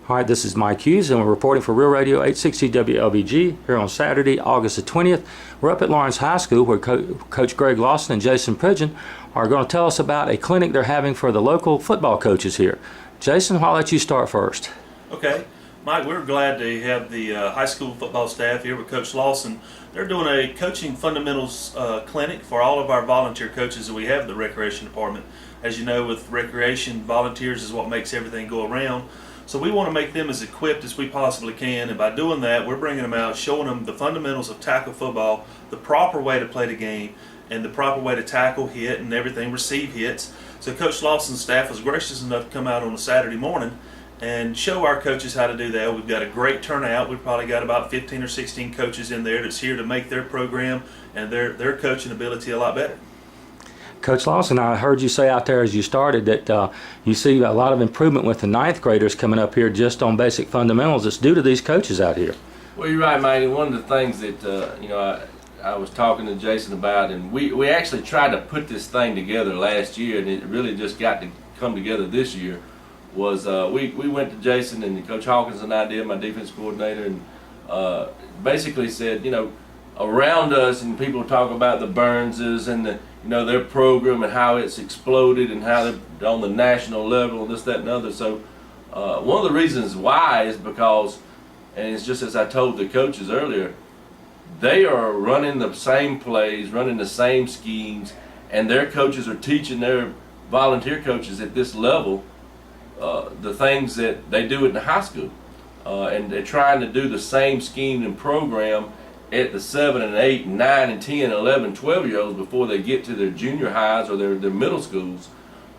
All right, this is Mike Hughes, and we're reporting for Real Radio 860 WLBG here on Saturday, August the 20th. We're up at Lawrence High School where Coach Greg Lawson and Jason Pridgen are going to tell us about a clinic they're having for the local football coaches here. Jason, I'll let you start first. Okay. Mike, we're glad to have the high school football staff here with Coach Lawson. They're doing a coaching fundamentals clinic for all of our volunteer coaches that we have in the recreation department. As you know, with recreation, volunteers is what makes everything go around. So we want to make them as equipped as we possibly can, and by doing that, we're bringing them out, showing them the fundamentals of tackle football, the proper way to play the game, and the proper way to tackle, hit, and everything, receive hits. So Coach Lawson's staff was gracious enough to come out on a Saturday morning and show our coaches how to do that. We've got a great turnout. We've probably got about 15 or 16 coaches in there that's here to make their program and their coaching ability a lot better. Coach Lawson, I heard you say out there as you started that you see a lot of improvement with the ninth graders coming up here just on basic fundamentals. It's due to these coaches out here. Well, you're right, Mike. And one of the things that I was talking to Jason about, and we actually tried to put this thing together last year, and it really just got to come together this year, was we went to Jason and Coach Hawkins and I did, my defense coordinator, and basically said, around us, and people talk about the Burnses and their program and how it's exploded and how they're on the national level and this, that, and other. So one of the reasons why is because, and it's just as I told the coaches earlier, they are running the same plays, running the same schemes, and their coaches are teaching their volunteer coaches at this level the things that they do in the high school. And they're trying to do the same scheme and program at the 7 and 8 and 9 and 10 and 11 12-year-olds before they get to their junior highs or their middle schools,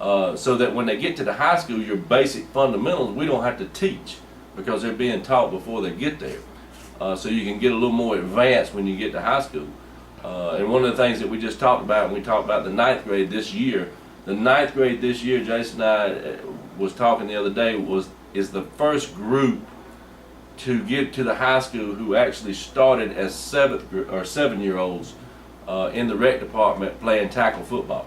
so that when they get to the high school, your basic fundamentals we don't have to teach because they're being taught before they get there, so you can get a little more advanced when you get to high school. And one of the things that we just talked about when we talked about the ninth grade this year, Jason and I was talking the other day, is the first group to get to the high school who actually started as 7-year-olds in the rec department playing tackle football.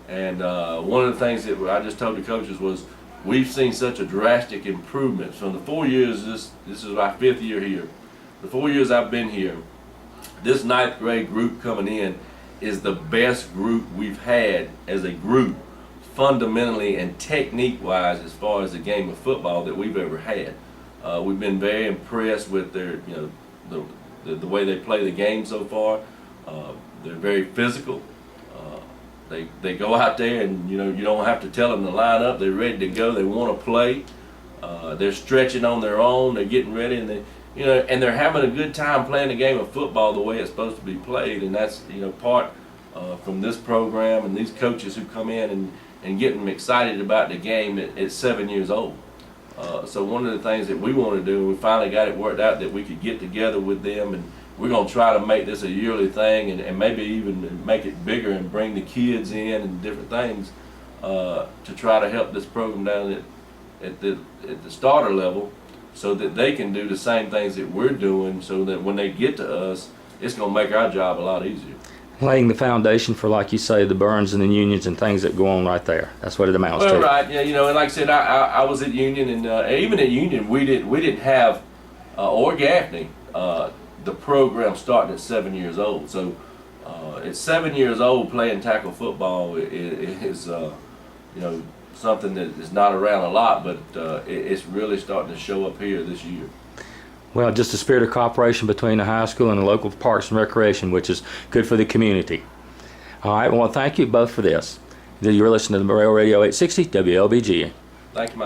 And one of the things that I just told the coaches was we've seen such a drastic improvement from the 4 years. This is my 5th year here. The 4 years I've been here, this ninth grade group coming in is the best group we've had as a group, fundamentally and technique-wise, as far as the game of football that we've ever had. We've been very impressed with their, the way they play the game so far. They're very physical. They go out there and you don't have to tell them to line up. They're ready to go. They want to play. They're stretching on their own. They're getting ready, and and they're having a good time playing the game of football the way it's supposed to be played. And that's part from this program and these coaches who come in and get them excited about the game at 7 years old. So one of the things that we want to do, we finally got it worked out that we could get together with them, and we're going to try to make this a yearly thing and maybe even make it bigger and bring the kids in and different things to try to help this program down at the starter level so that they can do the same things that we're doing, so that when they get to us, it's going to make our job a lot easier. Laying the foundation for, like you say, the Burns and the Unions and things that go on right there. That's what it amounts to. Right, yeah, and like I said, I was at Union, and even at Union, we didn't have or Gaffney the program starting at 7 years old. So at 7 years old, playing tackle football is something that is not around a lot, but it's really starting to show up here this year. Well, just the spirit of cooperation between the high school and the local parks and recreation, which is good for the community. All right, well, thank you both for this. You're listening to the Real Radio 860 WLBG. Thank you, Mike.